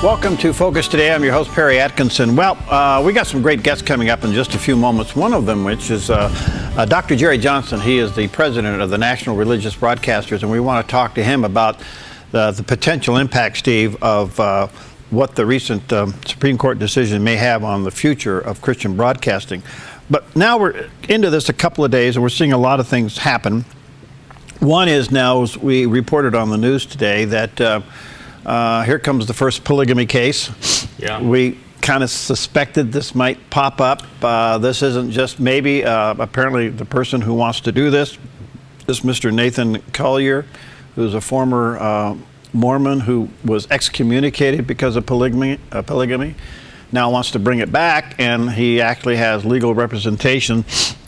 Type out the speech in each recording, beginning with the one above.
Welcome to Focus Today. I'm your host, Perry Atkinson. Well, we got some great guests coming up in just a few moments. One of them, which is Dr. Jerry Johnson. He is the president of the National Religious Broadcasters, and we want to talk to him about the potential impact, Steve, of what the recent Supreme Court decision may have on the future of Christian broadcasting. But now we're into this a couple of days, and we're seeing a lot of things happen. One is now, as we reported on the news today, that here comes the first polygamy case. Yeah. We kind of suspected this might pop up. This isn't just maybe. Apparently, the person who wants to do this Mr. Nathan Collier, who's a former Mormon who was excommunicated because of polygamy, now wants to bring it back, and he actually has legal representation.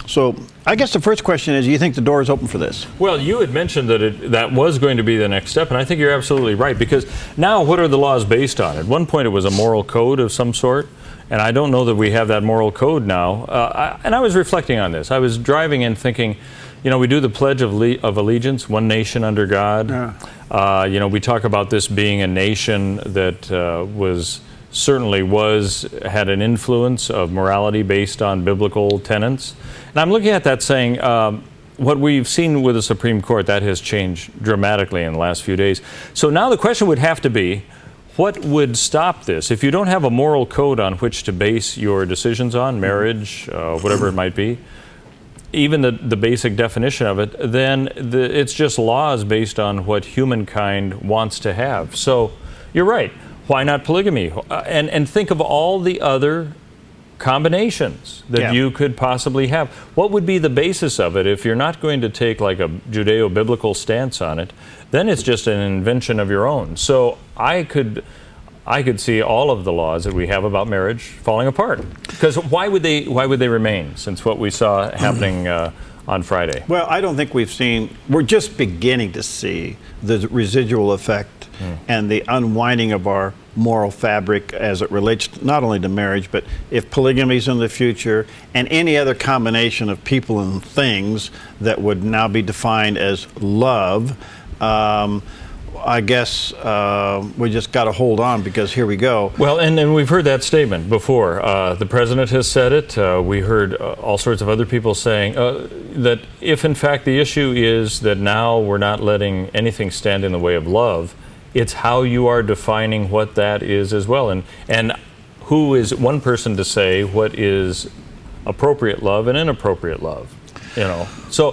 So I guess the first question is, do you think the door is open for this? Well, you had mentioned that that was going to be the next step, and I think you're absolutely right, because now what are the laws based on? At one point it was a moral code of some sort, and I don't know that we have that moral code now. And I was reflecting on this. I was driving and thinking, you know, we do the Pledge of Allegiance, one nation under God. Yeah. You know, we talk about this being a nation that had an influence of morality based on biblical tenets. And I'm looking at that saying, what we've seen with the Supreme Court, that has changed dramatically in the last few days. So now the question would have to be, what would stop this? If you don't have a moral code on which to base your decisions on, marriage, whatever it might be, even the basic definition of it, then it's just laws based on what humankind wants to have. So you're right. Why not polygamy? And think of all the other combinations that you could possibly have. What would be the basis of it if you're not going to take like a Judeo-biblical stance on it? Then it's just an invention of your own. So I could see all of the laws that we have about marriage falling apart. Because why would they remain, since what we saw happening on Friday? Well, I don't think we're just beginning to see the residual effect and the unwinding of our moral fabric as it relates not only to marriage, but if polygamy's in the future and any other combination of people and things that would now be defined as love, I guess we just got to hold on, because here we go. Well, and we've heard that statement before. The president has said it. We heard all sorts of other people saying that if in fact the issue is that now we're not letting anything stand in the way of love, it's how you are defining what that is as well. And who is one person to say what is appropriate love and inappropriate love? You know, so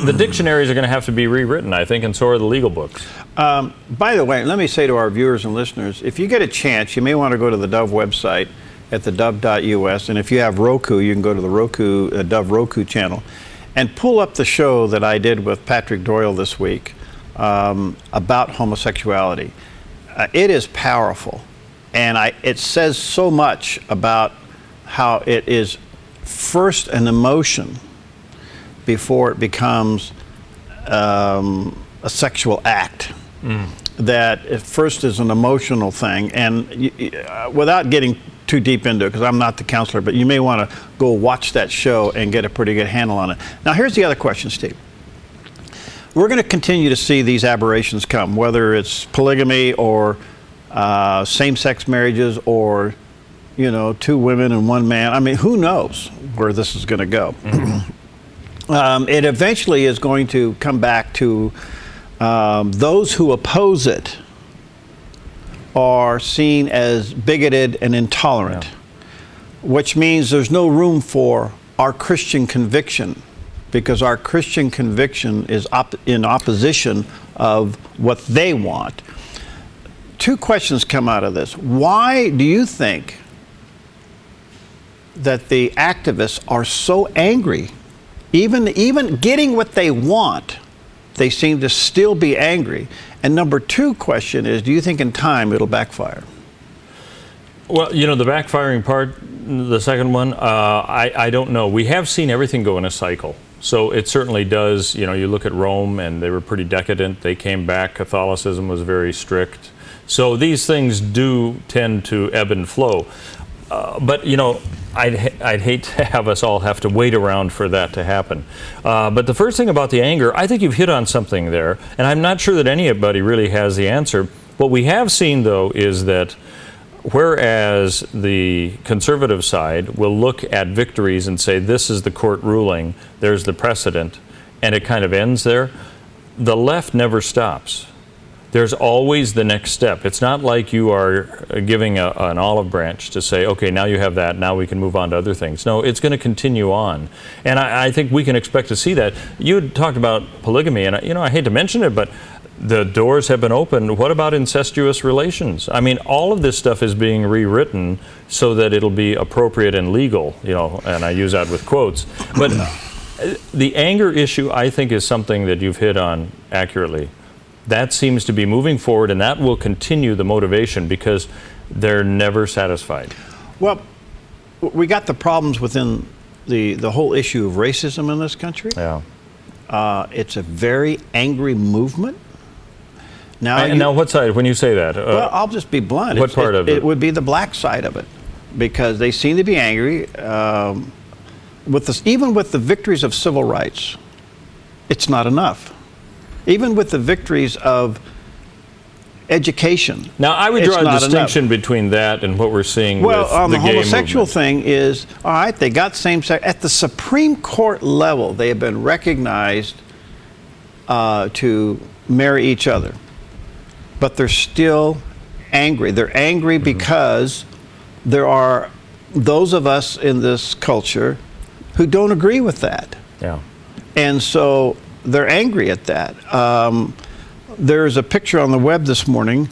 the dictionaries are going to have to be rewritten, I think, and so are the legal books. By the way, let me say to our viewers and listeners, if you get a chance, you may want to go to the Dove website at theDove.us, and if you have Roku, you can go to the Dove Roku channel, and pull up the show that I did with Patrick Doyle this week about homosexuality. It is powerful, and it says so much about how it is first an emotion before it becomes a sexual act. That at first is an emotional thing, and without getting too deep into it, because I'm not the counselor, but you may want to go watch that show and get a pretty good handle on it. Now here's the other question, Steve. We're going to continue to see these aberrations come, whether it's polygamy or same-sex marriages or, you know, two women and one man. I mean, who knows where this is going to go? It eventually is going to come back to those who oppose it are seen as bigoted and intolerant, which means there's no room for our Christian conviction, because our Christian conviction is in opposition of what they want. Two questions come out of this. Why do you think that the activists are so angry? Even getting what they want, they seem to still be angry. And number two question is, do you think in time it'll backfire? Well, you know, the backfiring part, the second one, I don't know. We have seen everything go in a cycle. So it certainly does. You know, you look at Rome, and they were pretty decadent. They came back. Catholicism was very strict. So these things do tend to ebb and flow. But, you know, I'd hate to have us all have to wait around for that to happen. But the first thing about the anger, I think you've hit on something there, and I'm not sure that anybody really has the answer. What we have seen, though, is that whereas the conservative side will look at victories and say, this is the court ruling, there's the precedent, and it kind of ends there. The left never stops. There's always the next step. It's not like you are giving an olive branch to say, okay, now you have that, now we can move on to other things. No, it's going to continue on. And I think we can expect to see that. You had talked about polygamy, and I hate to mention it, but the doors have been opened. What about incestuous relations? I mean, all of this stuff is being rewritten so that it'll be appropriate and legal, and I use that with quotes. But the anger issue, I think, is something that you've hit on accurately. That seems to be moving forward, and that will continue the motivation because they're never satisfied. Well, we got the problems within the whole issue of racism in this country. Yeah. It's a very angry movement. Now, what side, when you say that? Well, I'll just be blunt. What part of it? It would be the black side of it, because they seem to be angry with this, even with the victories of civil rights. It's not enough. Even with the victories of education. Now, I would draw a distinction between that and what we're seeing with the gay movement. The homosexual thing is, all right, they got same-sex. At the Supreme Court level, they have been recognized to marry each other. But they're still angry. They're angry because there are those of us in this culture who don't agree with that. Yeah. And so they're angry at that. There's a picture on the web this morning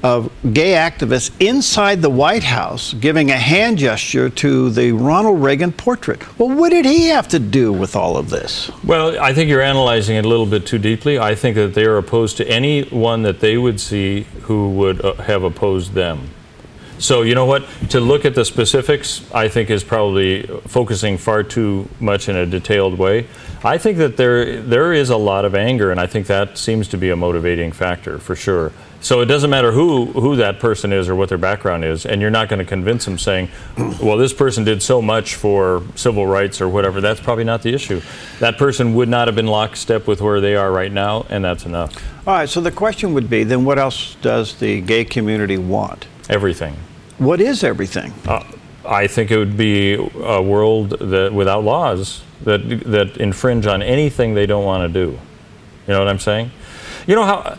of gay activists inside the White House giving a hand gesture to the Ronald Reagan portrait. Well, what did he have to do with all of this? Well, I think you're analyzing it a little bit too deeply. I think that they are opposed to anyone that they would see who would have opposed them. So, you know what? To look at the specifics, I think, is probably focusing far too much in a detailed way. I think that there is a lot of anger, and I think that seems to be a motivating factor for sure. So it doesn't matter who that person is or what their background is, and you're not going to convince them saying, well, this person did so much for civil rights or whatever. That's probably not the issue. That person would not have been lockstep with where they are right now, and that's enough. All right, so the question would be, then what else does the gay community want? Everything. What is everything? I think it would be a world that without laws that infringe on anything they don't want to do. You know what I'm saying? You know how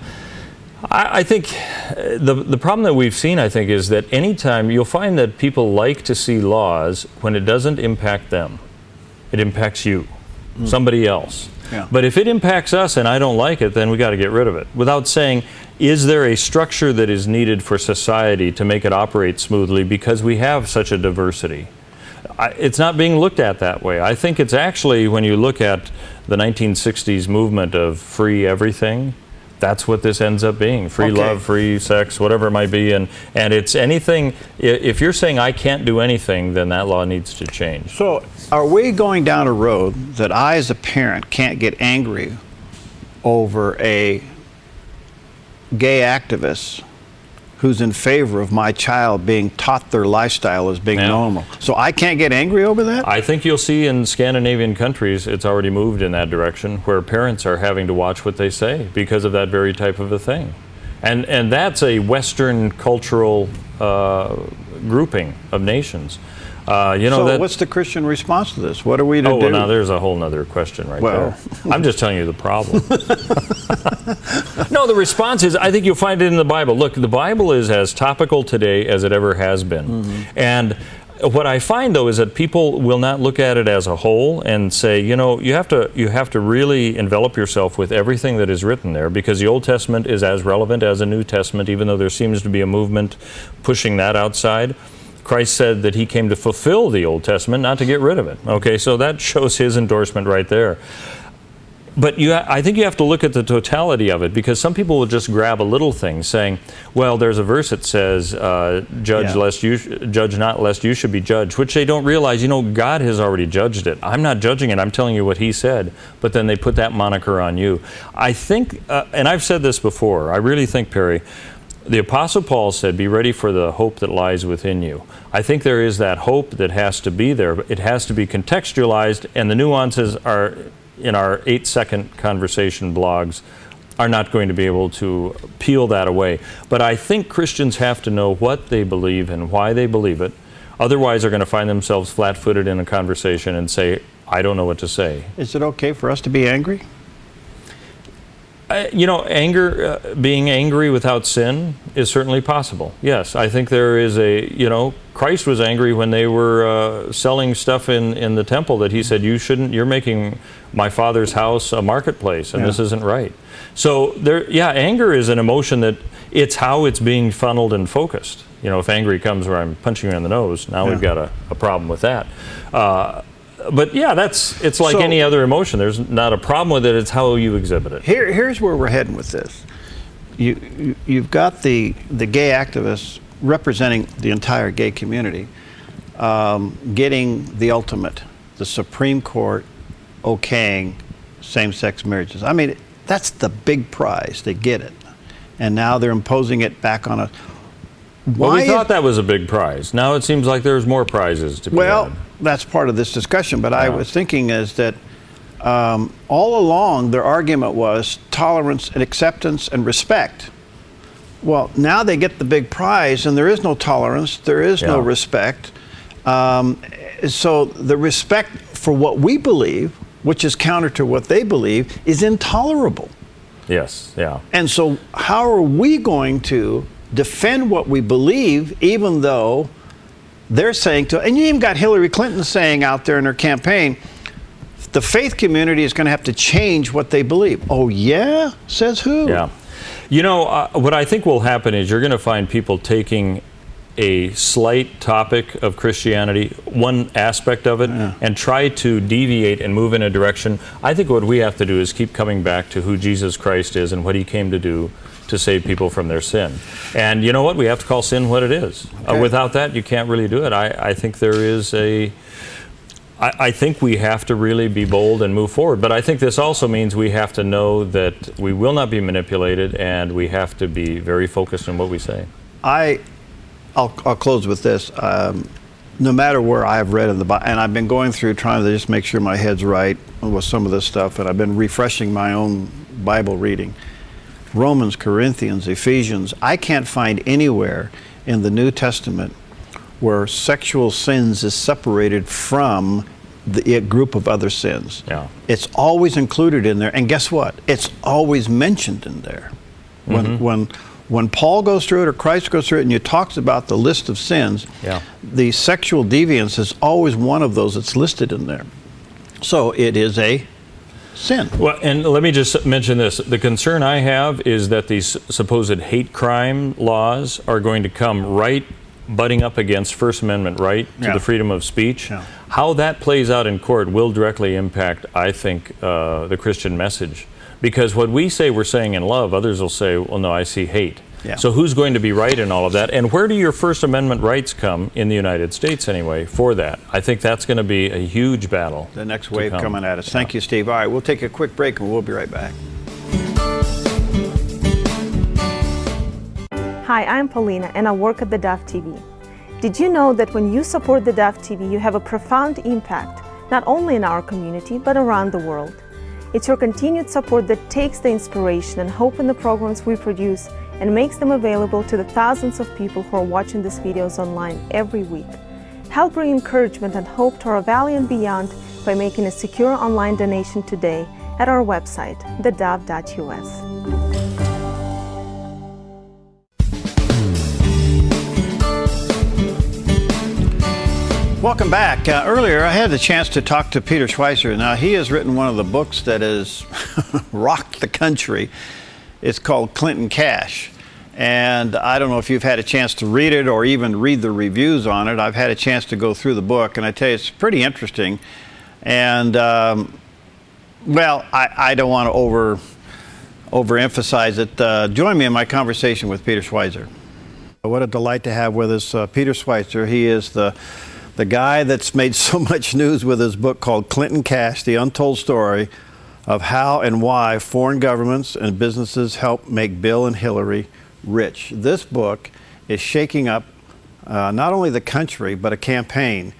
I think the problem that we've seen, I think, is that anytime you'll find that people like to see laws when it doesn't impact them. It impacts you, somebody else. Yeah. But if it impacts us and I don't like it, then we got to get rid of it. Without saying, is there a structure that is needed for society to make it operate smoothly because we have such a diversity? It's not being looked at that way. I think it's actually, when you look at the 1960s movement of free everything, that's what this ends up being. Free love, free sex, whatever it might be. And it's anything, if you're saying I can't do anything, then that law needs to change. So are we going down a road that I as a parent can't get angry over a gay activist who's in favor of my child being taught their lifestyle as being normal? So I can't get angry over that? I think you'll see in Scandinavian countries it's already moved in that direction, where parents are having to watch what they say because of that very type of a thing. And that's a Western cultural grouping of nations. So what's the Christian response to this? What are we to do? Well, now there's a whole nother question right there. I'm just telling you the problem. No, the response is, I think you'll find it in the Bible. Look, the Bible is as topical today as it ever has been. And what I find, though, is that people will not look at it as a whole and say, you have to really envelop yourself with everything that is written there, because the Old Testament is as relevant as the New Testament, even though there seems to be a movement pushing that outside. Christ said that he came to fulfill the Old Testament, not to get rid of it. Okay, so that shows his endorsement right there. But I think you have to look at the totality of it, because some people will just grab a little thing saying, well, there's a verse that says, judge not lest you should be judged, which they don't realize, God has already judged it. I'm not judging it, I'm telling you what he said. But then they put that moniker on you. I think, and I've said this before, I really think, Perry, the Apostle Paul said, be ready for the hope that lies within you. I think there is that hope that has to be there. It has to be contextualized, and the nuances are in our 8-second conversation blogs are not going to be able to peel that away. But I think Christians have to know what they believe and why they believe it. Otherwise, they're going to find themselves flat-footed in a conversation and say, I don't know what to say. Is it okay for us to be angry? You know, anger, being angry without sin is certainly possible. Yes, I think there is Christ was angry when they were selling stuff in the temple that he said, you're making my Father's house a marketplace, and this isn't right. So anger is an emotion that it's how it's being funneled and focused. You know, if angry comes where I'm punching you in the nose, now we've got a problem with that. But yeah, it's like any other emotion. There's not a problem with it. It's how you exhibit it. Here's where we're heading with this. You've got the gay activists representing the entire gay community, getting the ultimate, the Supreme Court okaying same-sex marriages. I mean, that's the big prize. They get it, and now they're imposing it back on us. Well, we thought that was a big prize. Now it seems like there's more prizes to be had. That's part of this discussion, but I was thinking is that all along their argument was tolerance and acceptance and respect. Well, now they get the big prize and there is no tolerance, there is no respect. So the respect for what we believe, which is counter to what they believe, is intolerable. Yes, yeah. And so how are we going to defend what we believe, even though they're saying and you even got Hillary Clinton saying out there in her campaign, the faith community is going to have to change what they believe. Oh yeah? Says who? Yeah. You know, what I think will happen is you're going to find people taking a slight topic of Christianity, one aspect of it, and try to deviate and move in a direction. I think what we have to do is keep coming back to who Jesus Christ is and what he came to do to save people from their sin. And you know what? We have to call sin what it is. Okay. Without that, you can't really do it. I think there is I think we have to really be bold and move forward. But I think this also means we have to know that we will not be manipulated, and we have to be very focused on what we say. I'll close with this. No matter where I've read in the Bible, and I've been going through trying to just make sure my head's right with some of this stuff, and I've been refreshing my own Bible reading. Romans, Corinthians, Ephesians, I can't find anywhere in the New Testament where sexual sins is separated from the group of other sins. Yeah. It's always included in there, and guess what? It's always mentioned in there. When Paul goes through it or Christ goes through it and he talks about the list of sins, the sexual deviance is always one of those that's listed in there. So it is a sin. Well, and let me just mention this. The concern I have is that these supposed hate crime laws are going to come right butting up against First Amendment right to the freedom of speech. How that plays out in court will directly impact, I think, the Christian message. Because what we say we're saying in love, others will say, well, no, I see hate. So who's going to be right in all of that? And where do your First Amendment rights come in the United States anyway for that? I think that's going to be a huge battle. The next wave coming at us. Thank you, Steve. All right, we'll take a quick break and we'll be right back. Hi, I'm Paulina and I work at theDove TV. Did you know that when you support theDove TV, you have a profound impact, not only in our community, but around the world? It's your continued support that takes the inspiration and hope in the programs we produce and makes them available to the thousands of people who are watching these videos online every week. Help bring encouragement and hope to our valley and beyond by making a secure online donation today at our website, theDove.us. Welcome back. Earlier, I had the chance to talk to Peter Schweizer. Now, he has written one of the books that has rocked the country. It's called Clinton Cash. And I don't know if you've had a chance to read it or even read the reviews on it. I've had a chance to go through the book, and I tell you, it's pretty interesting. And, well, I don't want to overemphasize it. Join me in my conversation with Peter Schweizer. What a delight to have with us Peter Schweizer. He is the guy that's made so much news with his book called Clinton Cash, The Untold Story of How and Why Foreign Governments and Businesses Help Make Bill and Hillary Rich. This book is shaking up not only the country, but a campaign.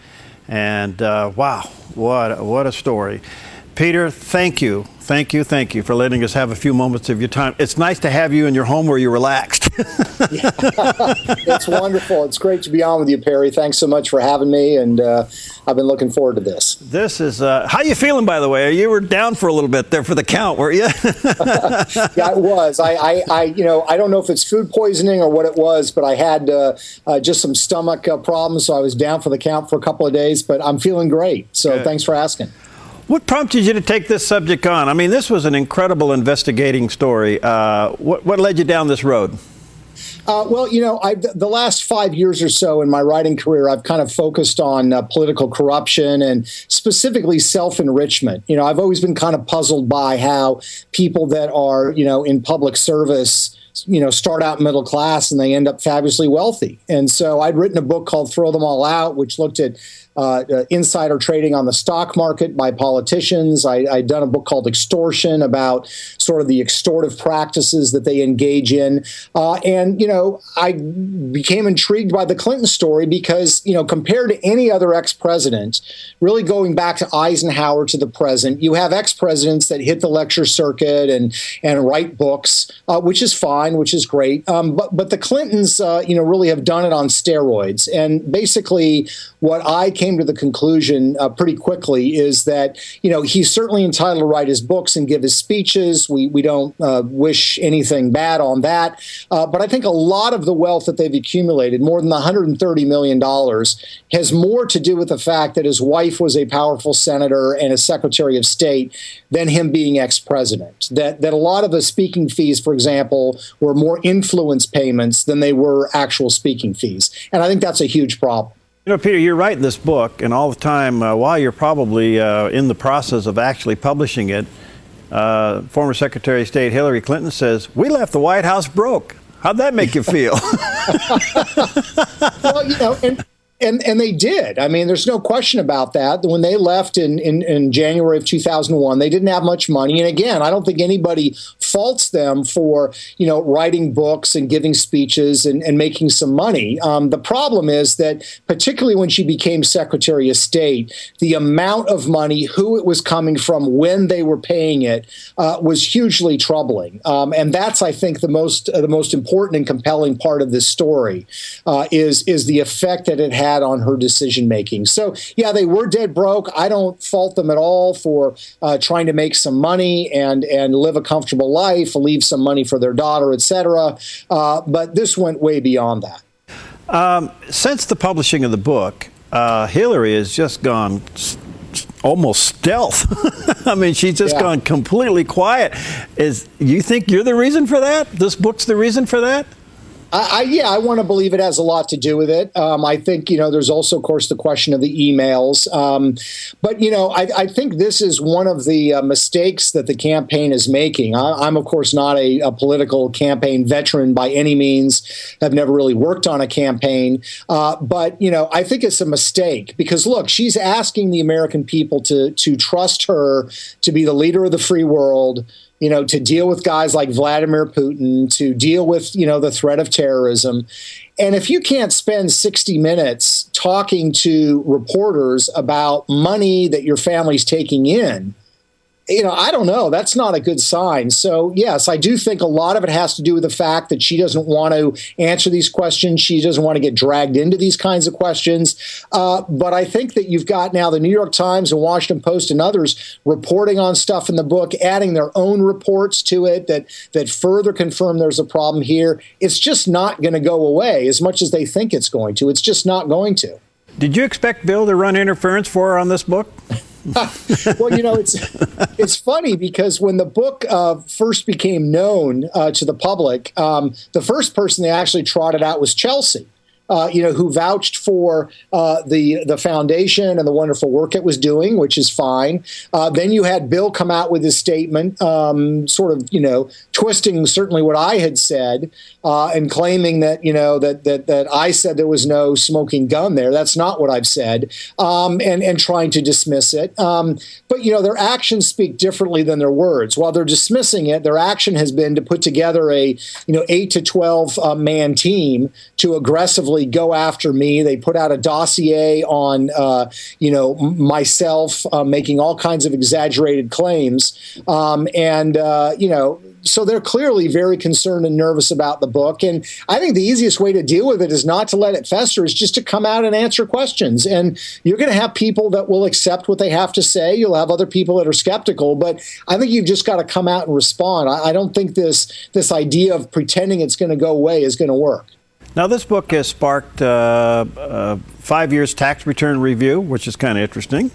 And wow, what a story. Peter, thank you. Thank you for letting us have a few moments of your time. It's nice to have you in your home where you're relaxed. It's wonderful. It's great to be on with you, Perry. Thanks so much for having me, and I've been looking forward to this. This is, how you feeling, by the way? You were down for a little bit there for the count, were you? Yeah, I was. I don't know if it's food poisoning or what it was, but I had just some stomach problems, so I was down for the count for a couple of days, but I'm feeling great. So Thanks for asking. What prompted you to take this subject on? I mean, this was an incredible investigating story. What led you down this road? Well, the last 5 years or so in my writing career, I've kind of focused on political corruption and specifically self-enrichment. I've always been kind of puzzled by how people that are, in public service, start out middle class and they end up fabulously wealthy. And so I'd written a book called Throw Them All Out, which looked at insider trading on the stock market by politicians. I'd done a book called Extortion about sort of the extortive practices that they engage in. I became intrigued by the Clinton story because, compared to any other ex-president, really going back to Eisenhower to the present, you have ex-presidents that hit the lecture circuit and write books, which is fine, which is great. But the Clintons, really have done it on steroids. And basically what I came to the conclusion pretty quickly is that, he's certainly entitled to write his books and give his speeches. We don't wish anything bad on that. But I think a lot of the wealth that they've accumulated, more than $130 million, has more to do with the fact that his wife was a powerful senator and a secretary of state than him being ex-president. That a lot of the speaking fees, for example, were more influence payments than they were actual speaking fees. And I think that's a huge problem. Peter, you're writing this book, and all the time, while you're probably in the process of actually publishing it, former Secretary of State Hillary Clinton says, "We left the White House broke." How'd that make you feel? Well, and they did. I mean, there's no question about that. When they left in January of 2001, they didn't have much money. And again, I don't think anybody faults them for, writing books and giving speeches and making some money. The problem is that particularly when she became Secretary of State, the amount of money, who it was coming from, when they were paying it, was hugely troubling. And that's, I think, the most important and compelling part of this story is the effect that it had on her decision making. So, yeah, they were dead broke. I don't fault them at all for trying to make some money and live a comfortable life, leave some money for their daughter, etc. But this went way beyond that. Since the publishing of the book, Hillary has just gone almost stealth. I mean, she's just gone completely quiet. You think you're the reason for that? This book's the reason for that? I want to believe it has a lot to do with it. I think, there's also, of course, the question of the emails. But, I think this is one of the mistakes that the campaign is making. I'm, of course, not a political campaign veteran by any means. I've never really worked on a campaign. But, I think it's a mistake because, look, she's asking the American people to trust her to be the leader of the free world, to deal with guys like Vladimir Putin, to deal with, the threat of terrorism. And if you can't spend 60 minutes talking to reporters about money that your family's taking in, I don't know. That's not a good sign. So, yes, I do think a lot of it has to do with the fact that she doesn't want to answer these questions. She doesn't want to get dragged into these kinds of questions. But I think that you've got now the New York Times and Washington Post and others reporting on stuff in the book, adding their own reports to it that further confirm there's a problem here. It's just not going to go away as much as they think it's going to. It's just not going to. Did you expect Bill to run interference for her on this book? Well, it's funny because when the book first became known to the public, the first person they actually trotted out was Chelsea. Who vouched for the foundation and the wonderful work it was doing, which is fine. Then you had Bill come out with his statement, sort of, twisting certainly what I had said and claiming that, that I said there was no smoking gun there. That's not what I've said, and trying to dismiss it. But, their actions speak differently than their words. While they're dismissing it, their action has been to put together a, 8 to 12 man team to aggressively effectively go after me. They put out a dossier on, myself, making all kinds of exaggerated claims. So they're clearly very concerned and nervous about the book. And I think the easiest way to deal with it is not to let it fester, is just to come out and answer questions. And you're going to have people that will accept what they have to say. You'll have other people that are skeptical. But I think you've just got to come out and respond. I don't think this idea of pretending it's going to go away is going to work. Now, this book has sparked 5 years tax return review, which is kind of interesting.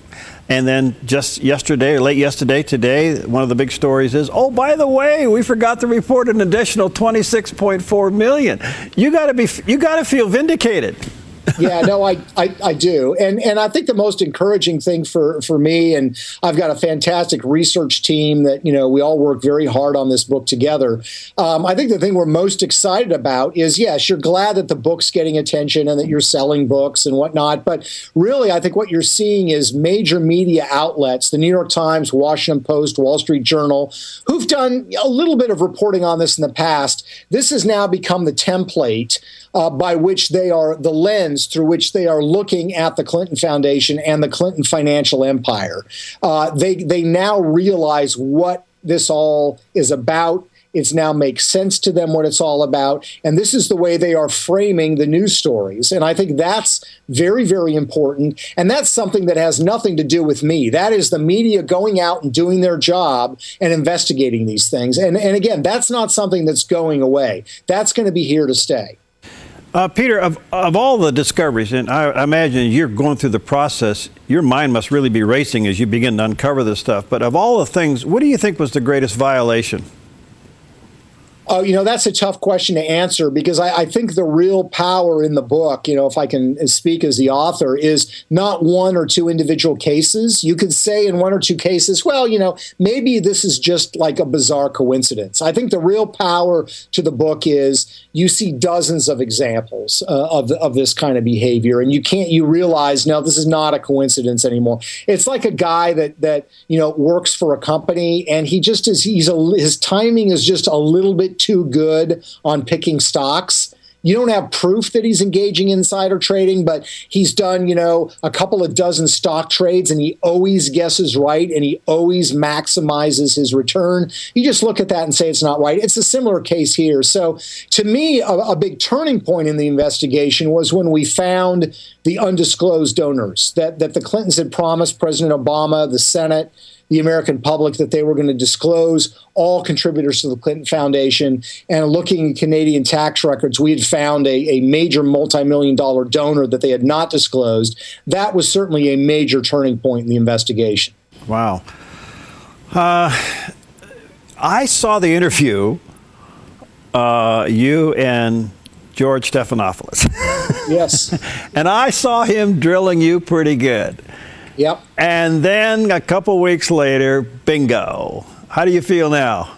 And then just yesterday, or late yesterday, today, one of the big stories is, oh, by the way, we forgot to report an additional $26.4 million. You got to feel vindicated. Yeah, no, I do. And I think the most encouraging thing for me, and I've got a fantastic research team that, we all work very hard on this book together. I think the thing we're most excited about is, yes, you're glad that the book's getting attention and that you're selling books and whatnot. But really, I think what you're seeing is major media outlets, the New York Times, Washington Post, Wall Street Journal, who've done a little bit of reporting on this in the past. This has now become the template by which they are, the lens through which they are looking at the Clinton Foundation and the Clinton financial empire. They now realize what this all is about. It's now makes sense to them what it's all about. And this is the way they are framing the news stories. And I think that's very, very important. And that's something that has nothing to do with me. That is the media going out and doing their job and investigating these things. And again, that's not something that's going away. That's going to be here to stay. Peter, of all the discoveries, and I imagine you're going through the process, your mind must really be racing as you begin to uncover this stuff. But of all the things, what do you think was the greatest violation? Oh, that's a tough question to answer, because I think the real power in the book, if I can speak as the author, is not one or two individual cases. You could say in one or two cases, well, maybe this is just like a bizarre coincidence. I think the real power to the book is you see dozens of examples of this kind of behavior, and you realize, no, this is not a coincidence anymore. It's like a guy that works for a company, and he just is, his timing is just a little bit too good on picking stocks. You don't have proof that he's engaging in insider trading, but he's done, a couple of dozen stock trades, and he always guesses right, and he always maximizes his return. You just look at that and say it's not right. It's a similar case here. So to me, a big turning point in the investigation was when we found the undisclosed donors that the Clintons had promised President Obama, the Senate, the American public, that they were going to disclose all contributors to the Clinton Foundation. And looking at Canadian tax records, we had found a major multi-million-dollar donor that they had not disclosed. That was certainly a major turning point in the investigation. Wow. I saw the interview, you and George Stephanopoulos. Yes. And I saw him drilling you pretty good. Yep. And then a couple weeks later, bingo. How do you feel now?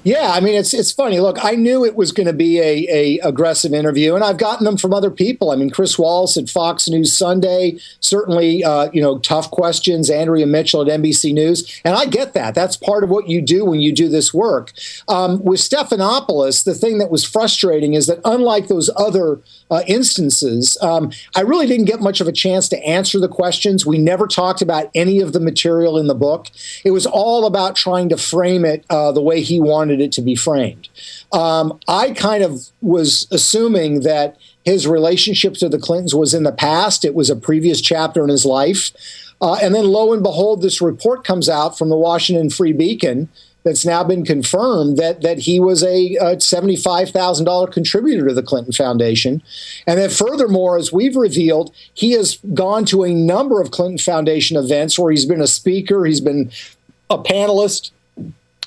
Yeah, I mean, it's funny. Look, I knew it was going to be a aggressive interview, and I've gotten them from other people. I mean, Chris Wallace at Fox News Sunday, certainly, tough questions. Andrea Mitchell at NBC News, and I get that. That's part of what you do when you do this work. With Stephanopoulos, the thing that was frustrating is that unlike those other instances, I really didn't get much of a chance to answer the questions. We never talked about any of the material in the book. It was all about trying to frame it the way he wanted it to be framed. I kind of was assuming that his relationship to the Clintons was in the past. It was a previous chapter in his life. And then lo and behold, this report comes out from the Washington Free Beacon that's now been confirmed that he was a $75,000 contributor to the Clinton Foundation. And then furthermore, as we've revealed, he has gone to a number of Clinton Foundation events where he's been a speaker, he's been a panelist,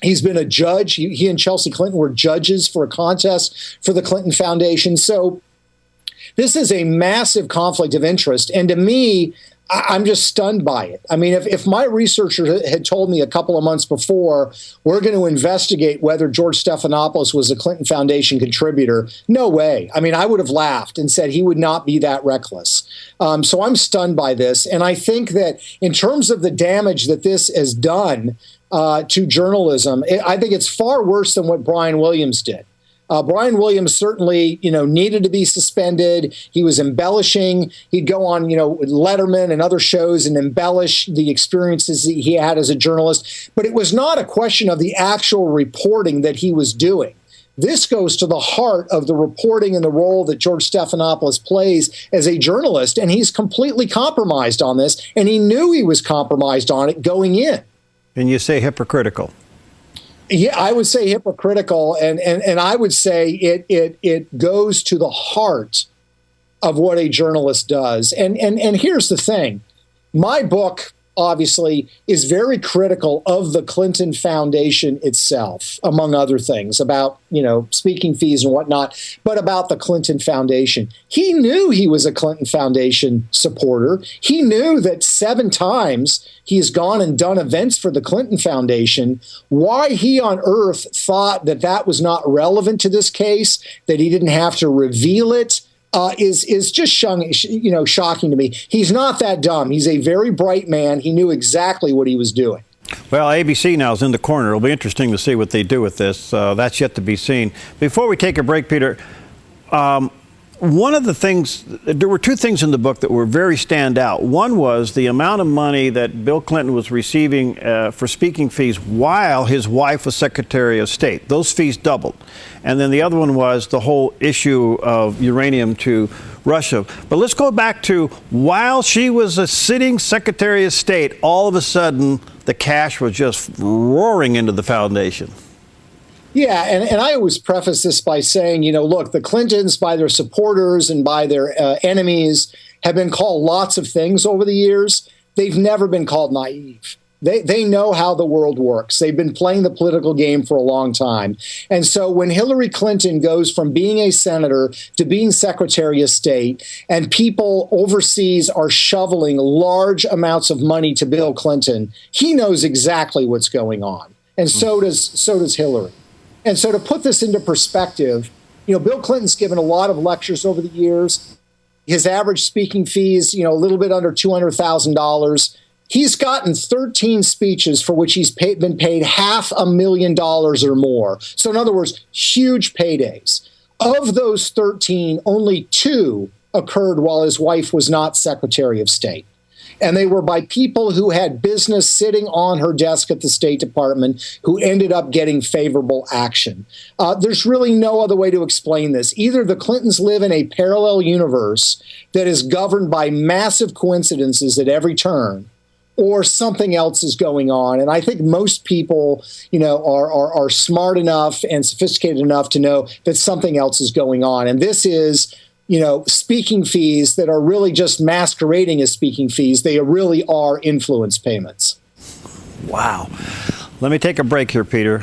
he's been a judge. He and Chelsea Clinton were judges for a contest for the Clinton Foundation. So this is a massive conflict of interest. And to me, I'm just stunned by it. I mean, if my researcher had told me a couple of months before, we're going to investigate whether George Stephanopoulos was a Clinton Foundation contributor, no way. I mean, I would have laughed and said he would not be that reckless. So I'm stunned by this. And I think that in terms of the damage that this has done to journalism, I think it's far worse than what Brian Williams did. Brian Williams certainly, needed to be suspended. He was embellishing. He'd go on, Letterman and other shows and embellish the experiences that he had as a journalist. But it was not a question of the actual reporting that he was doing. This goes to the heart of the reporting and the role that George Stephanopoulos plays as a journalist, and he's completely compromised on this, and he knew he was compromised on it going in. And you say hypocritical. Yeah, I would say hypocritical, and I would say it goes to the heart of what a journalist does. And here's the thing. My book, obviously, is very critical of the Clinton Foundation itself, among other things, about, speaking fees and whatnot, but about the Clinton Foundation. He knew he was a Clinton Foundation supporter. He knew that 7 times he's gone and done events for the Clinton Foundation. Why he on earth thought that that was not relevant to this case, that he didn't have to reveal it, is just shocking to me. He's not that dumb. He's a very bright man. He knew exactly what he was doing. Well, ABC now is in the corner. It'll be interesting to see what they do with this. That's yet to be seen. Before we take a break, Peter, one of the things, there were 2 things in the book that were very stand out. One was the amount of money that Bill Clinton was receiving for speaking fees while his wife was Secretary of State. Those fees doubled. And then the other one was the whole issue of uranium to Russia. But let's go back to while she was a sitting Secretary of State, all of a sudden the cash was just roaring into the foundation. Yeah, and I always preface this by saying, look, the Clintons, by their supporters and by their enemies, have been called lots of things over the years. They've never been called naive. They know how the world works. They've been playing the political game for a long time. And so when Hillary Clinton goes from being a senator to being Secretary of State, and people overseas are shoveling large amounts of money to Bill Clinton, he knows exactly what's going on. And so does Hillary. And so to put this into perspective, Bill Clinton's given a lot of lectures over the years. His average speaking fees, a little bit under $200,000. He's gotten 13 speeches for which he's been paid $500,000 or more. So in other words, huge paydays. Of those 13, only 2 occurred while his wife was not Secretary of State. And they were by people who had business sitting on her desk at the State Department who ended up getting favorable action. There's really no other way to explain this. Either the Clintons live in a parallel universe that is governed by massive coincidences at every turn, or something else is going on. And I think most people, are smart enough and sophisticated enough to know that something else is going on. And this is speaking fees that are really just masquerading as speaking fees. They really are influence payments. Wow. Let me take a break here, Peter.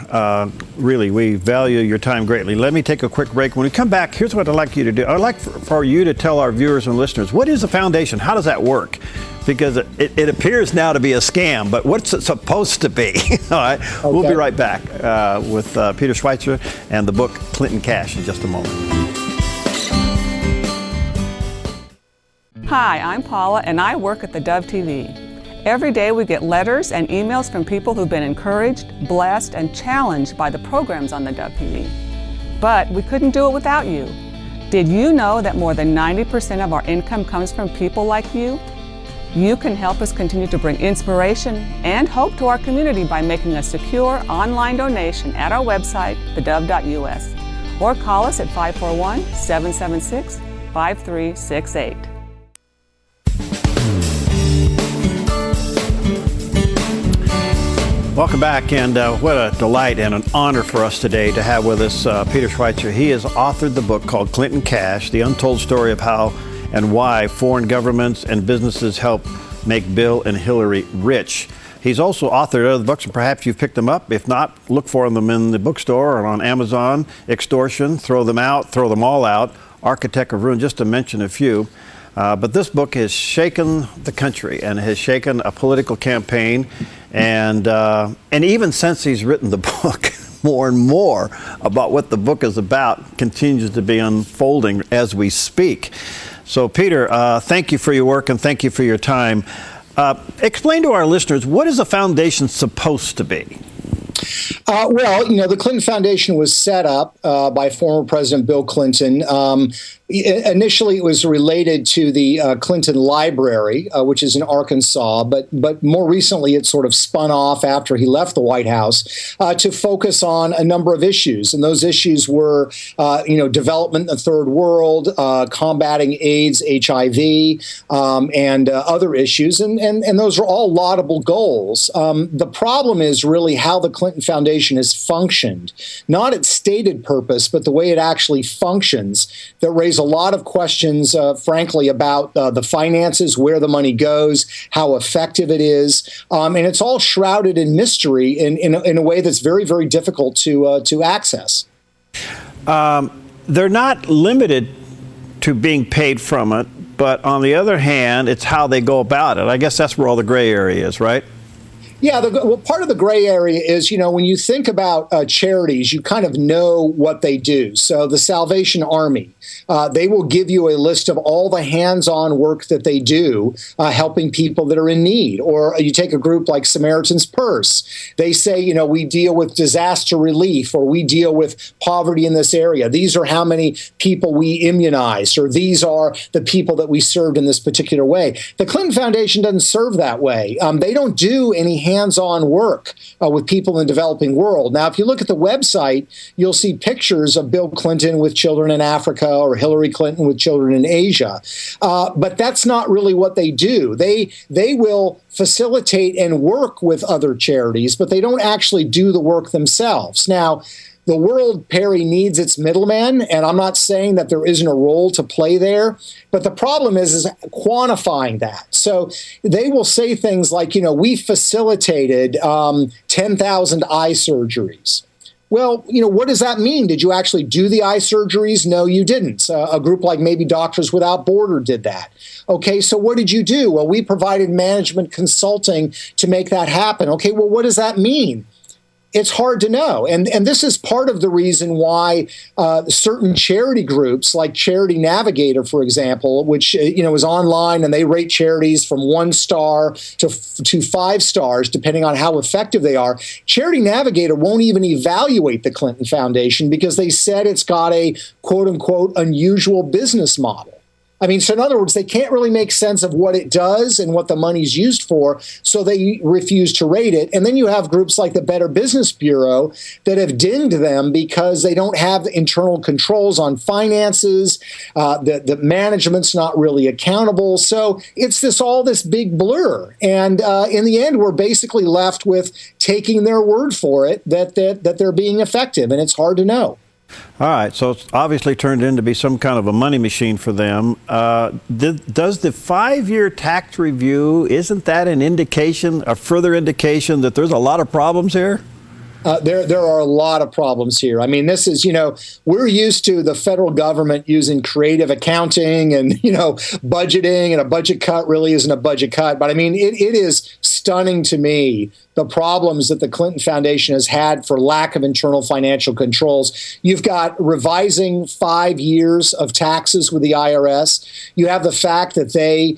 Really, we value your time greatly. Let me take a quick break. When we come back, here's what I'd like you to do. I'd like for you to tell our viewers and listeners, what is the foundation? How does that work? Because it appears now to be a scam, but what's it supposed to be? All right. Okay. We'll be right back with Peter Schweizer and the book Clinton Cash in just a moment. Hi, I'm Paula, and I work at theDove TV. Every day we get letters and emails from people who've been encouraged, blessed, and challenged by the programs on theDove TV. But we couldn't do it without you. Did you know that more than 90% of our income comes from people like you? You can help us continue to bring inspiration and hope to our community by making a secure online donation at our website, theDove.us, or call us at 541-776-5368. Welcome back, and what a delight and an honor for us today to have with us Peter Schweizer. He has authored the book called Clinton Cash, The Untold Story of How and Why Foreign Governments and Businesses Help Make Bill and Hillary Rich. He's also authored other books, and perhaps you've picked them up. If not, look for them in the bookstore or on Amazon. Extortion, Throw Them Out, Throw Them All Out, Architect of Ruin, just to mention a few. But this book has shaken the country and has shaken a political campaign. And even since he's written the book, more and more about what the book is about continues to be unfolding as we speak. So, Peter, thank you for your work and thank you for your time. Explain to our listeners, what is a foundation supposed to be? Well, the Clinton Foundation was set up by former President Bill Clinton. Initially, it was related to the Clinton Library, which is in Arkansas, but more recently, it sort of spun off after he left the White House to focus on a number of issues, and those issues were, development in the third world, combating AIDS, HIV, and other issues, and those are all laudable goals. The problem is really how the Clinton Foundation has functioned, not its stated purpose, but the way it actually functions, that raise a lot of questions, frankly, about the finances, where the money goes, how effective it is, and it's all shrouded in mystery in a way that's very, very difficult to access. They're not limited to being paid from it, but on the other hand, it's how they go about it. I guess that's where all the gray area is, right? Yeah, part of the gray area is, when you think about charities, you kind of know what they do. So the Salvation Army, they will give you a list of all the hands-on work that they do, helping people that are in need. Or you take a group like Samaritan's Purse. They say, we deal with disaster relief, or we deal with poverty in this area. These are how many people we immunized, or these are the people that we served in this particular way. The Clinton Foundation doesn't serve that way. They don't do any hands-on work with people in the developing world. Now, if you look at the website, you'll see pictures of Bill Clinton with children in Africa or Hillary Clinton with children in Asia. But that's not really what they do. They will facilitate and work with other charities, but they don't actually do the work themselves. Now, the world, Perry, needs its middlemen, and I'm not saying that there isn't a role to play there, but the problem is quantifying that. So they will say things like, we facilitated 10,000 eye surgeries. Well, what does that mean? Did you actually do the eye surgeries? No, you didn't. A group like maybe Doctors Without Borders did that. Okay, so what did you do? Well, we provided management consulting to make that happen. Okay, well, what does that mean? It's hard to know. And this is part of the reason why certain charity groups like Charity Navigator, for example, which is online, and they rate charities from 1 star to 5 stars, depending on how effective they are. Charity Navigator won't even evaluate the Clinton Foundation because they said it's got a quote unquote unusual business model. I mean, so in other words, they can't really make sense of what it does and what the money's used for, so they refuse to rate it. And then you have groups like the Better Business Bureau that have dinged them because they don't have internal controls on finances. The management's not really accountable. So it's all this big blur. And in the end, we're basically left with taking their word for it that they're being effective, and it's hard to know. All right, so it's obviously turned into be some kind of a money machine for them. Does the 5-year tax review, isn't that an indication, a further indication that there's a lot of problems here? There are a lot of problems here. I mean, this is, we're used to the federal government using creative accounting and, budgeting, and a budget cut really isn't a budget cut. But I mean, it is stunning to me the problems that the Clinton Foundation has had for lack of internal financial controls. You've got revising 5 years of taxes with the IRS. You have the fact that they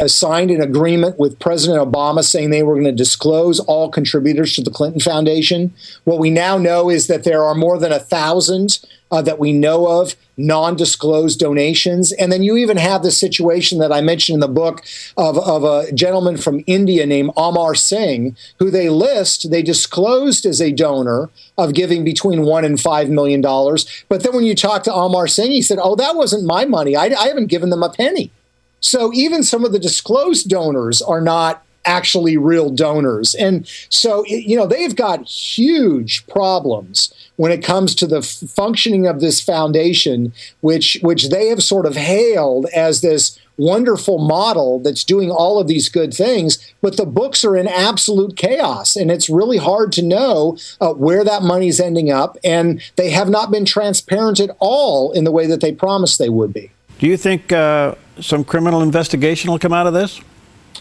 signed an agreement with President Obama saying they were going to disclose all contributors to the Clinton Foundation. What we now know is that there are more than 1,000 that we know of non-disclosed donations. And then you even have the situation that I mentioned in the book of a gentleman from India named Amar Singh, who they disclosed as a donor of giving between $1 and $5 million. But then when you talk to Amar Singh, he said, that wasn't my money. I haven't given them a penny. So even some of the disclosed donors are not actually real donors. And so, they've got huge problems when it comes to the functioning of this foundation, which they have sort of hailed as this wonderful model that's doing all of these good things, but the books are in absolute chaos, and it's really hard to know where that money's ending up, and they have not been transparent at all in the way that they promised they would be. Do you think some criminal investigation will come out of this?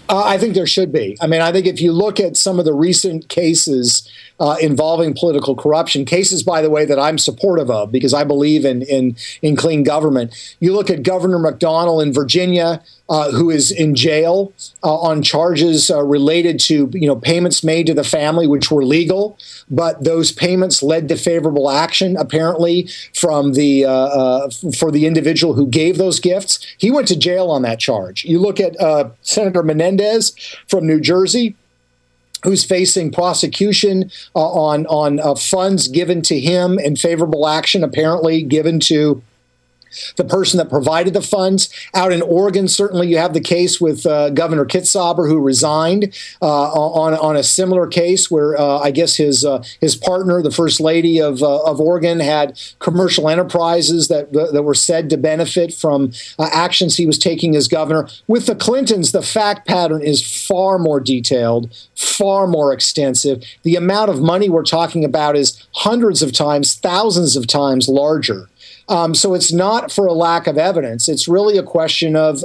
I think there should be. I mean, I think if you look at some of the recent cases involving political corruption, cases, by the way, that I'm supportive of because I believe in clean government. You look at Governor McDonnell in Virginia, who is in jail on charges related to payments made to the family, which were legal, but those payments led to favorable action, apparently, from the for the individual who gave those gifts. He went to jail on that charge. You look at Senator Menendez from New Jersey, who's facing prosecution on funds given to him and favorable action apparently given to the person that provided the funds. Out in Oregon, certainly you have the case with Governor Kitzhaber, who resigned on a similar case where I guess his partner, the First Lady of Oregon, had commercial enterprises that were said to benefit from actions he was taking as governor. With the Clintons, the fact pattern is far more detailed, far more extensive. The amount of money we're talking about is hundreds of times, thousands of times larger. So it's not for a lack of evidence. It's really a question of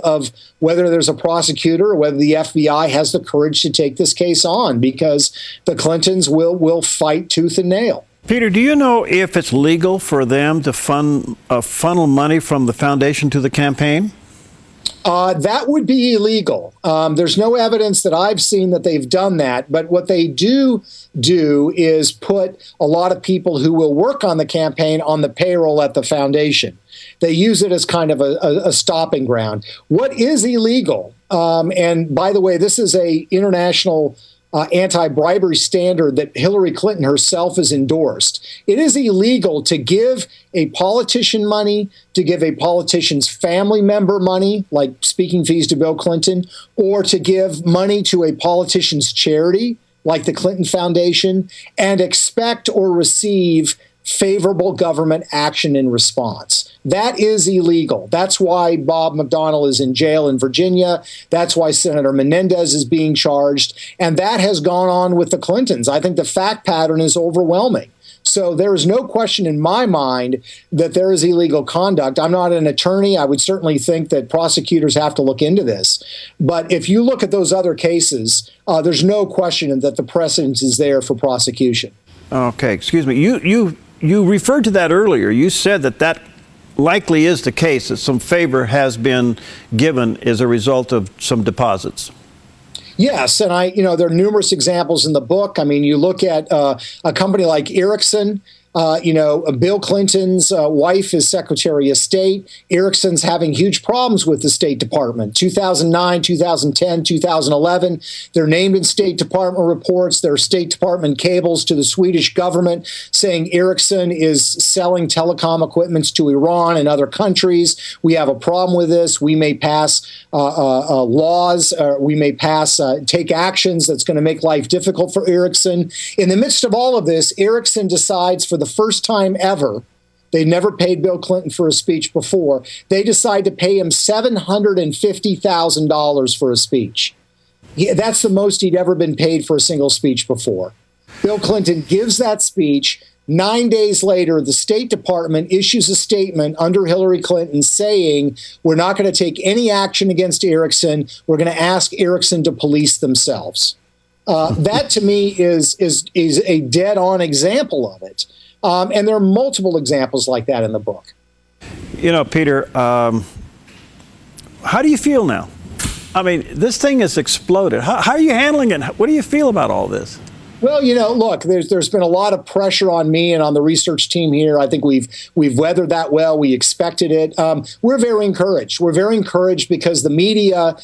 whether there's a prosecutor or whether the FBI has the courage to take this case on, because the Clintons will fight tooth and nail. Peter, do you know if it's legal for them to funnel money from the foundation to the campaign? That would be illegal. There's no evidence that I've seen that they've done that. But what they do is put a lot of people who will work on the campaign on the payroll at the foundation. They use it as kind of a stopping ground. What is illegal, and by the way, this is a international anti-bribery standard that Hillary Clinton herself has endorsed. It is illegal to give a politician money, to give a politician's family member money, like speaking fees to Bill Clinton, or to give money to a politician's charity, like the Clinton Foundation, and expect or receive favorable government action in response. That is illegal. That's why Bob McDonnell is in jail in Virginia. That's why Senator Menendez is being charged. And that has gone on with the Clintons. I think the fact pattern is overwhelming. So there is no question in my mind that there is illegal conduct. I'm not an attorney. I would certainly think that prosecutors have to look into this. But if you look at those other cases, there's no question that the precedent is there for prosecution. Okay, excuse me. You referred to that earlier. You said that likely is the case, that some favor has been given as a result of some deposits. Yes, and there are numerous examples in the book. I mean, you look at a company like Ericsson. Bill Clinton's wife is Secretary of State. Ericsson's having huge problems with the State Department. 2009, 2010, 2011, they're named in State Department reports. There are State Department cables to the Swedish government saying Ericsson is selling telecom equipment to Iran and other countries. We have a problem with this. We may pass laws. We may take actions that's going to make life difficult for Ericsson. In the midst of all of this, Ericsson decides for the first time ever, they never paid Bill Clinton for a speech before, they decide to pay him $750,000 for a speech. That's the most he'd ever been paid for a single speech before. Bill Clinton gives that speech. 9 days later, the State Department issues a statement under Hillary Clinton saying, we're not going to take any action against Ericsson. We're going to ask Ericsson to police themselves. That, to me, is a dead-on example of it. And there are multiple examples like that in the book. Peter, how do you feel now? I mean, this thing has exploded. How are you handling it? What do you feel about all this? Well, look, there's been a lot of pressure on me and on the research team here. I think we've weathered that well. We expected it. We're very encouraged. We're very encouraged because the media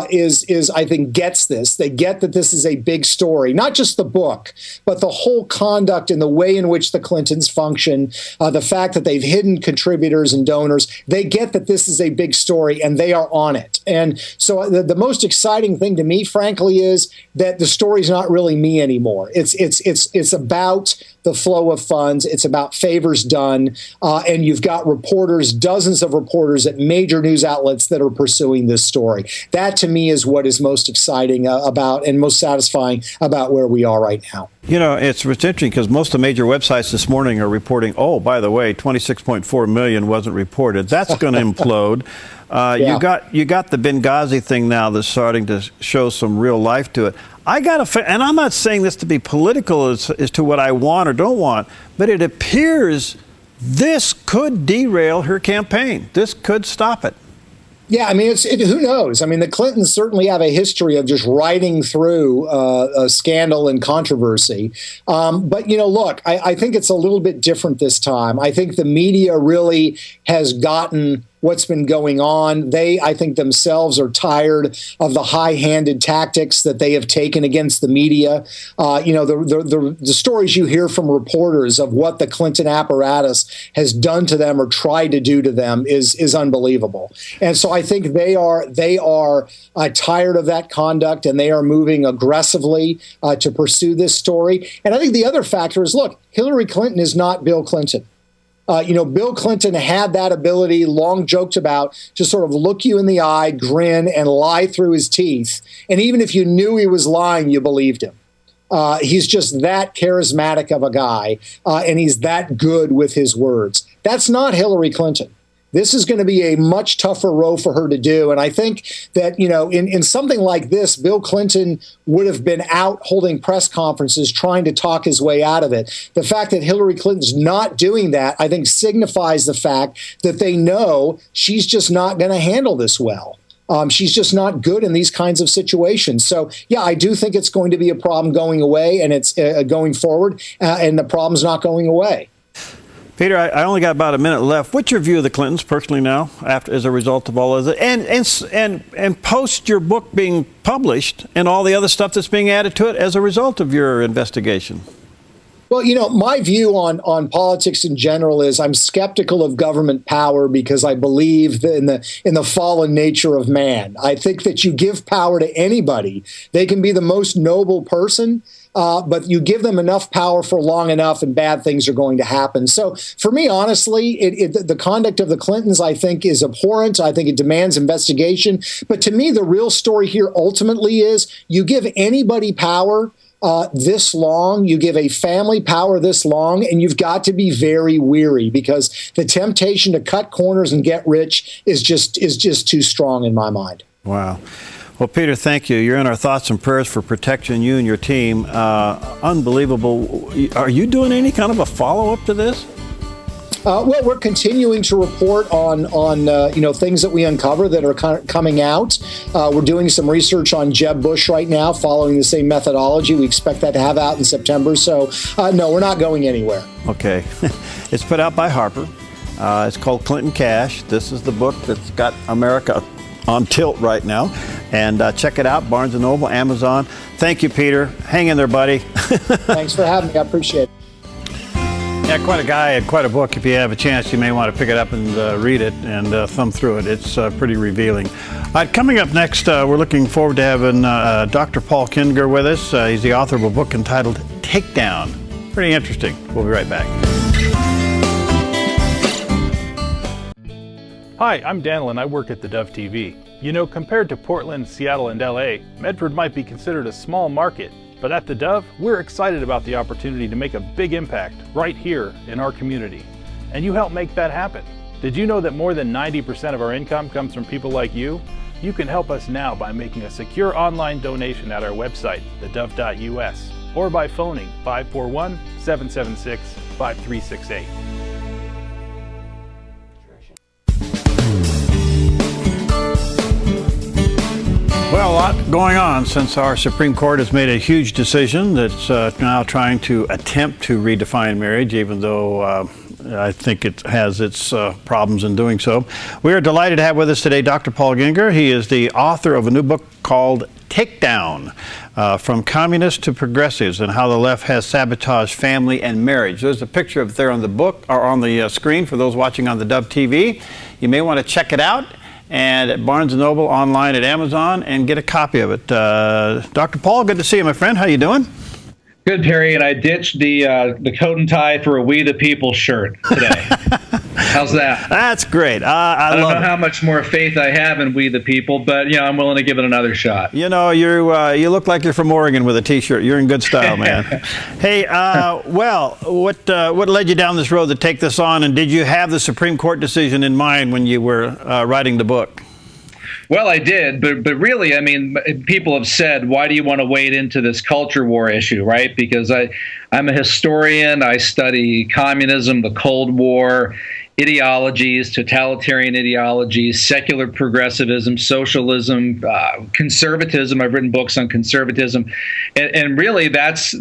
is I think gets this. They get that this is a big story, not just the book, but the whole conduct and the way in which the Clintons function, the fact that they've hidden contributors and donors. They get that this is a big story and they are on it. And so the most exciting thing to me, frankly, is that the story's not really me anymore. anymore. It's about the flow of funds. It's about favors done. And you've got reporters, dozens of reporters at major news outlets that are pursuing this story. That, to me, is what is most exciting about and most satisfying about where we are right now. You know, it's interesting because most of the major websites this morning are reporting, oh, by the way, 26.4 million wasn't reported. That's going to implode. Yeah. You got the Benghazi thing now that's starting to show some real life to it. And I'm not saying this to be political as to what I want or don't want, but it appears this could derail her campaign. This could stop it. Yeah, I mean, who knows? I mean, the Clintons certainly have a history of just riding through a scandal and controversy. But, you know, look, I think it's a little bit different this time. I think the media really has gotten what's been going on. They, I think themselves, are tired of the high-handed tactics that they have taken against the media. You know, the stories you hear from reporters of what the Clinton apparatus has done to them or tried to do to them is unbelievable. And so I think they are tired of that conduct, and they are moving aggressively to pursue this story. And I think the other factor is, look, Hillary Clinton is not Bill Clinton. You know, Bill Clinton had that ability, long joked about, to sort of look you in the eye, grin, and lie through his teeth. And even if you knew he was lying, you believed him. He's just that charismatic of a guy, and he's that good with his words. That's not Hillary Clinton. This is going to be a much tougher row for her to do. And I think that, you know, in something like this, Bill Clinton would have been out holding press conferences trying to talk his way out of it. The fact that Hillary Clinton's not doing that, I think, signifies the fact that they know she's just not going to handle this well. She's just not good in these kinds of situations. So, yeah, I do think it's going to be a problem going away, and it's going forward, and the problem's not going away. Peter, I only got about a minute left. What's your view of the Clintons personally now, as a result of all of it, and post your book being published and all the other stuff that's being added to it as a result of your investigation? Well, you know, my view on politics in general is I'm skeptical of government power because I believe in the fallen nature of man. I think that you give power to anybody, they can be the most noble person, but you give them enough power for long enough and bad things are going to happen. So for me, honestly, the conduct of the Clintons, I think, is abhorrent. I think it demands investigation. But to me, the real story here ultimately is you give anybody power this long, you give a family power this long, and you've got to be very weary because the temptation to cut corners and get rich is just too strong in my mind. Wow. Well, Peter, thank you. You're in our thoughts and prayers for protection, you and your team. Unbelievable. Are you doing any kind of a follow-up to this? Well, we're continuing to report on you know, things that we uncover that are coming out. We're doing some research on Jeb Bush right now, following the same methodology. We expect that to have out in September. So, no, we're not going anywhere. Okay. It's put out by Harper. It's called Clinton Cash. This is the book that's got America on tilt right now. And check it out, Barnes & Noble, Amazon. Thank you, Peter. Hang in there, buddy. Thanks for having me. I appreciate it. Yeah, quite a guy and quite a book. If you have a chance, you may want to pick it up and read it and thumb through it. It's pretty revealing. All right, coming up next, we're looking forward to having Dr. Paul Kengor with us. He's the author of a book entitled Takedown. Pretty interesting. We'll be right back. Hi, I'm Daniel and I work at theDove TV. You know, compared to Portland, Seattle, and LA, Medford might be considered a small market. But at theDove, we're excited about the opportunity to make a big impact right here in our community. And you help make that happen. Did you know that more than 90% of our income comes from people like you? You can help us now by making a secure online donation at our website, theDove.us, or by phoning 541-776-5368. Well, a lot going on since our Supreme Court has made a huge decision that's now trying to attempt to redefine marriage, even though I think it has its problems in doing so. We are delighted to have with us today Dr. Paul Kengor. He is the author of a new book called Takedown, From Communists to Progressives and How the Left Has Sabotaged Family and Marriage. There's a picture of it there on the book, or on the screen for those watching on theDove TV. You may want to check it out, and at Barnes & Noble, online at Amazon, and get a copy of it. Dr. Paul, good to see you, my friend. How you doing? Good, Perry, and I ditched the coat and tie for a "We the People" shirt today. How's that? That's great. I don't love know it. how much more faith I have in "We the People," but I'm willing to give it another shot. You know, you look like you're from Oregon with a T-shirt. You're in good style, man. Hey, well, what led you down this road to take this on, and did you have the Supreme Court decision in mind when you were writing the book? Well, I did, but really, I mean, people have said, why do you want to wade into this culture war issue, right? Because I'm a historian. I study communism, the Cold War, ideologies, totalitarian ideologies, secular progressivism, socialism, conservatism. I've written books on conservatism. And really, that's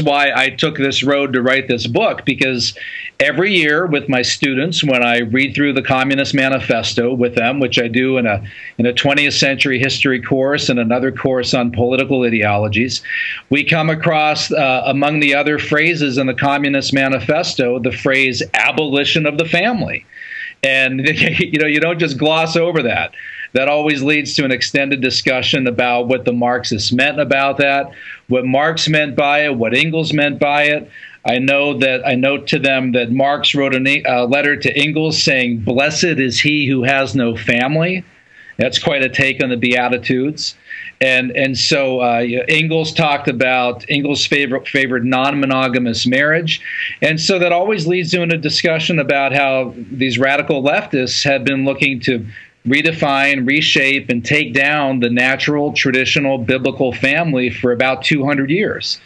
why I took this road to write this book, because every year with my students, when I read through the Communist Manifesto with them, which I do in a 20th century history course and another course on political ideologies, we come across, among the other phrases in the Communist Manifesto, the phrase abolition of the family. And you don't just gloss over that. That always leads to an extended discussion about what the Marxists meant about that, what Marx meant by it, what Engels meant by it. I note to them that Marx wrote a letter to Engels saying, "Blessed is he who has no family." That's quite a take on the Beatitudes. And so Engels talked about Engels favored non-monogamous marriage. And so that always leads to a discussion about how these radical leftists have been looking to redefine, reshape, and take down the natural, traditional, biblical family for about 200 years.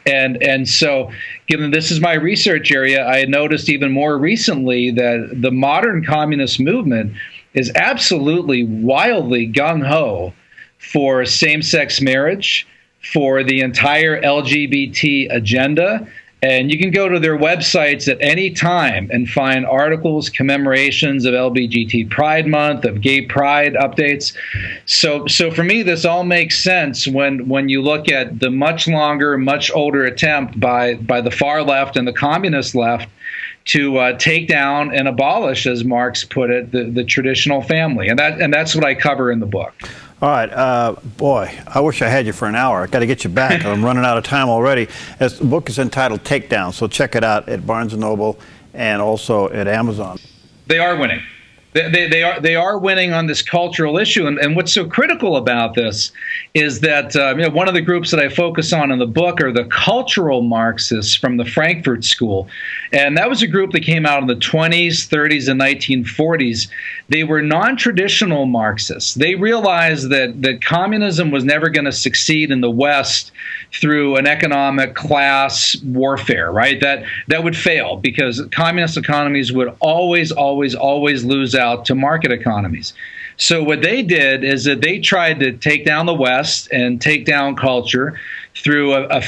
And so, given this is my research area, I noticed even more recently that the modern communist movement is absolutely wildly gung-ho for same-sex marriage, for the entire LGBT agenda. And you can go to their websites at any time and find articles, commemorations of LGBT Pride Month, of Gay Pride updates. So for me, this all makes sense when you look at the much longer, much older attempt by the far left and the communist left to take down and abolish, as Marx put it, the traditional family. And that's what I cover in the book. All right, boy, I wish I had you for an hour. I got to get you back. I'm running out of time already. The book is entitled Takedown, so check it out at Barnes & Noble and also at Amazon. They are winning. They are winning on this cultural issue, and what's so critical about this is that one of the groups that I focus on in the book are the cultural Marxists from the Frankfurt School, and that was a group that came out in the 20s, 30s, and 1940s. They were non-traditional Marxists. They realized that communism was never going to succeed in the West through an economic class warfare, right? That would fail because communist economies would always lose out to market economies. So what they did is that they tried to take down the West and take down culture through a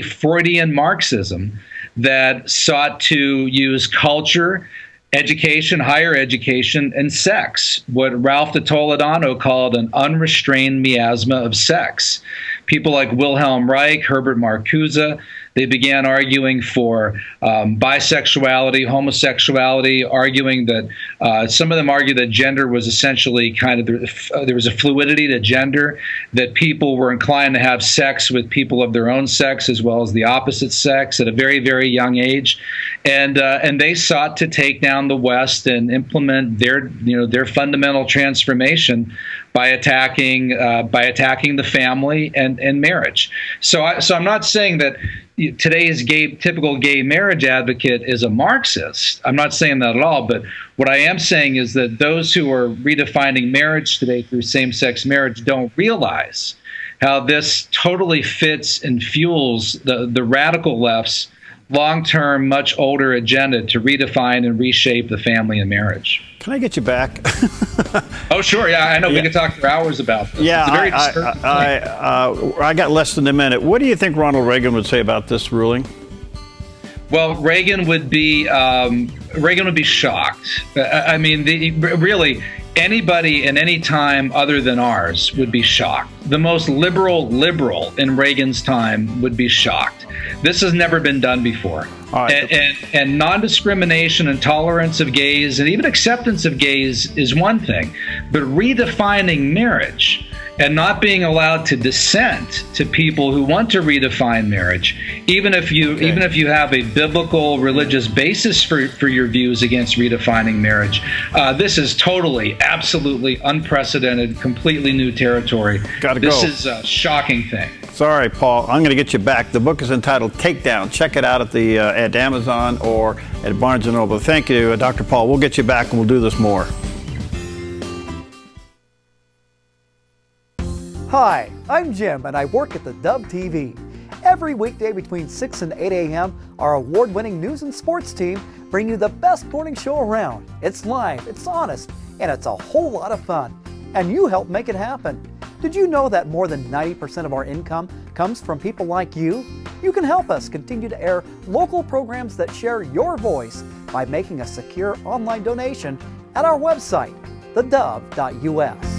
Freudian Marxism that sought to use culture, education, higher education, and sex, what Ralph de Toledano called an unrestrained miasma of sex. People like Wilhelm Reich, Herbert Marcuse, they began arguing for bisexuality, homosexuality, arguing that some of them argued that gender was essentially there was a fluidity to gender, that people were inclined to have sex with people of their own sex as well as the opposite sex at a very, very young age. And they sought to take down the West and implement their fundamental transformation by attacking the family and marriage. So I'm not saying that today's typical gay marriage advocate is a Marxist. I'm not saying that at all. But what I am saying is that those who are redefining marriage today through same-sex marriage don't realize how this totally fits and fuels the radical left's long-term, much older agenda to redefine and reshape the family and marriage. Can I get you back? Oh, sure. Yeah, I know. We could talk for hours about this. Yeah, I I got less than a minute. What do you think Ronald Reagan would say about this ruling? Well, Reagan would be shocked. I mean, really, anybody in any time other than ours would be shocked. The most liberal in Reagan's time would be shocked. This has never been done before. Right. And non-discrimination and tolerance of gays and even acceptance of gays is one thing, but redefining marriage and not being allowed to dissent to people who want to redefine marriage, even if you have a biblical religious basis for your views against redefining marriage. This is totally, absolutely unprecedented, completely new territory. Gotta this go. is a shocking thing. Sorry, Paul. I'm going to get you back. The book is entitled Takedown. Check it out at Amazon or at Barnes & Noble. Thank you, Dr. Paul. We'll get you back and we'll do this more. Hi, I'm Jim and I work at theDove TV. Every weekday between 6 and 8 a.m., our award-winning news and sports team bring you the best morning show around. It's live, it's honest, and it's a whole lot of fun. And you help make it happen. Did you know that more than 90% of our income comes from people like you? You can help us continue to air local programs that share your voice by making a secure online donation at our website, theDove.us.